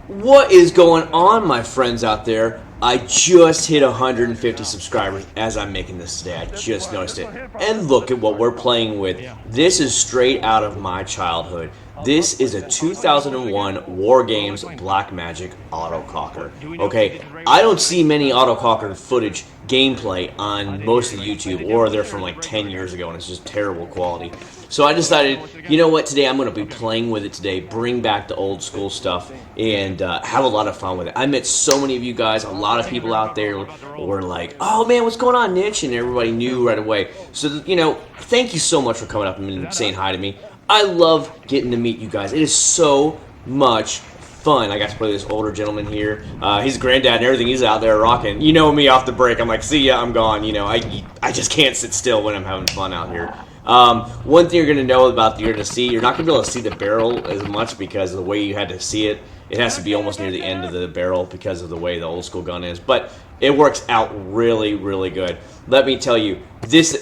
What is going on, my friends out there? I just hit 150 subscribers as I'm making this today. I just noticed it. And look at what we're playing with. This is straight out of my childhood. This is a 2001 War Games Black Magic Autococker. Okay, I don't see many Autococker footage gameplay on most of YouTube, or they're from like 10 years ago and it's just terrible quality. So I decided, you know what, today I'm going to be playing with it today, bring back the old school stuff, and have a lot of fun with it. I met so many of you guys, a lot of people out there were like, oh man, what's going on, Niche? And everybody knew right away. So, you know, thank you so much for coming up and saying hi to me. I love getting to meet you guys. It is so much fun. I got to play with this older gentleman here. He's a granddad and everything. He's out there rocking. You know me off the break. I'm like, see ya, I'm gone. You know, I just can't sit still when I'm having fun out here. One thing you're going to know about you're not going to be able to see the barrel as much because of the way you had to see it. It has to be almost near the end of the barrel because of the way the old school gun is. But it works out really, really good. Let me tell you, this...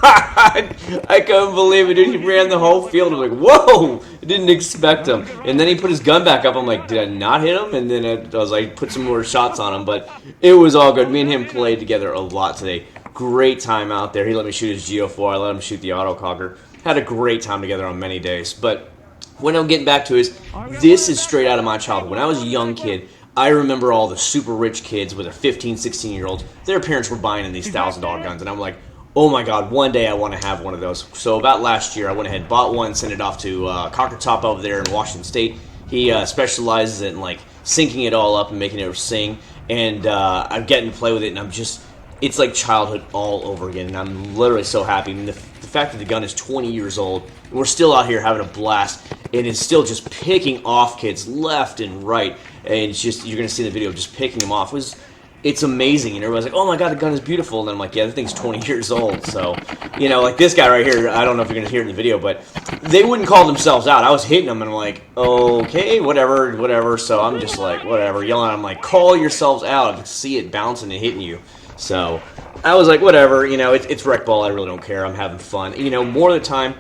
I couldn't believe it, dude. He ran the whole field. I was like, whoa! I didn't expect him. And then he put his gun back up. I'm like, did I not hit him? And then I was like, put some more shots on him. But it was all good. Me and him played together a lot today. Great time out there. He let me shoot his GO4. I let him shoot the Autococker. Had a great time together on many days. But what I'm getting back to is, this is straight out of my childhood. When I was a young kid, I remember all the super rich kids with their 15, 16-year-olds. Their parents were buying in these $1,000 guns. And I'm like, oh my god, one day I want to have one of those. So about last year, I went ahead, bought one, sent it off to Cocker Top over there in Washington State. He specializes in like syncing it all up and making it sing. And I'm getting to play with it, and I'm just, it's like childhood all over again. And I'm literally so happy. I mean, the fact that the gun is 20 years old, and we're still out here having a blast, and it's still just picking off kids left and right. And it's just, you're going to see the video of just picking them off. It's amazing, and everybody's like, oh my god, the gun is beautiful, and I'm like, yeah, the thing's 20 years old, so, you know, like this guy right here, I don't know if you're going to hear it in the video, but they wouldn't call themselves out. I was hitting them, and I'm like, okay, whatever, so I'm just like, whatever, yelling at them, like, call yourselves out. I can see it bouncing and hitting you, so I was like, whatever, you know, it's rec ball, I really don't care, I'm having fun. You know, more of the time,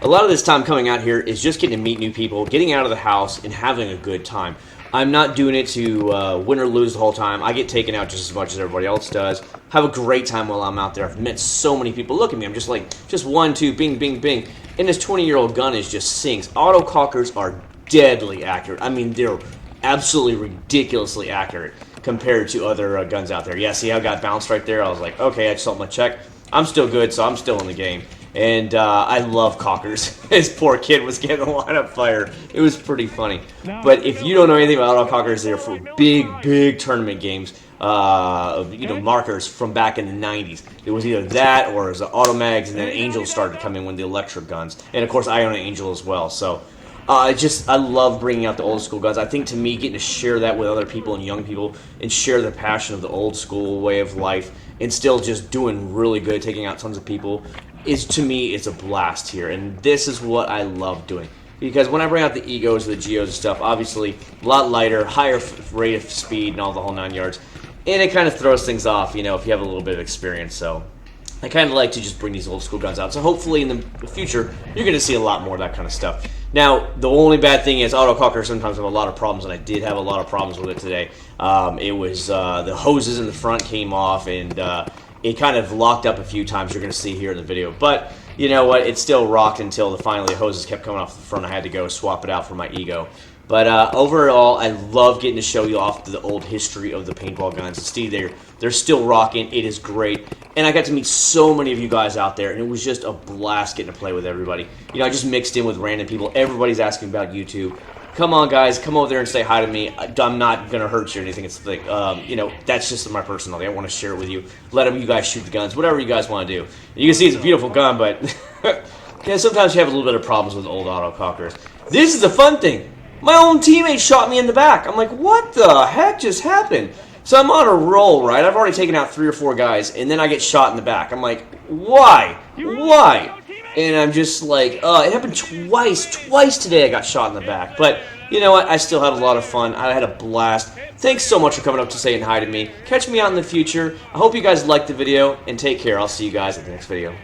a lot of this time coming out here is just getting to meet new people, getting out of the house, and having a good time. I'm not doing it to win or lose the whole time. I get taken out just as much as everybody else does. Have a great time while I'm out there. I've met so many people. Look at me. I'm just like, just 1, 2, bing, bing, bing. And this 20-year-old gun is just sinks. Autocockers are deadly accurate. I mean, they're absolutely ridiculously accurate compared to other guns out there. Yeah, see how I got bounced right there? I was like, okay, I just saw my check. I'm still good, so I'm still in the game. And I love cockers. This poor kid was getting a lot of fire. It was pretty funny. But if you don't know anything about autocockers, they're for big tournament games. You know, markers from back in the 90s. It was either that or it was the automags, and then Angels started to come in when the electric guns. And of course, I own an Angel as well. So I love bringing out the old school guns. I think to me, getting to share that with other people and young people and share the passion of the old school way of life and still just doing really good, taking out tons of people, is, to me, it's a blast here. And this is what I love doing. Because when I bring out the egos, the geos and stuff, obviously a lot lighter, higher rate of speed and all the whole 9 yards. And it kind of throws things off, you know, if you have a little bit of experience. So I kind of like to just bring these old school guns out. So hopefully in the future, you're going to see a lot more of that kind of stuff. Now, the only bad thing is autocockers sometimes have a lot of problems, and I did have a lot of problems with it today. It was the hoses in the front came off, and it kind of locked up a few times. You're going to see here in the video. But you know what? It still rocked until finally the hoses kept coming off the front. I had to go swap it out for my ego. But overall, I love getting to show you off the old history of the paintball guns. And see, they're still rocking. It is great. And I got to meet so many of you guys out there, and it was just a blast getting to play with everybody. You know, I just mixed in with random people. Everybody's asking about YouTube. Come on, guys, come over there and say hi to me. I'm not going to hurt you or anything. It's like, you know, that's just my personality. I want to share it with you. Let you guys shoot the guns, whatever you guys want to do. You can see it's a beautiful gun, but yeah, sometimes you have a little bit of problems with old autocockers. This is the fun thing. My own teammate shot me in the back. I'm like, what the heck just happened? So I'm on a roll, right? I've already taken out 3 or 4 guys, and then I get shot in the back. I'm like, why? Why? And I'm just like, it happened twice today I got shot in the back. But you know what? I still had a lot of fun. I had a blast. Thanks so much for coming up to saying hi to me. Catch me out in the future. I hope you guys liked the video, and take care. I'll see you guys at the next video.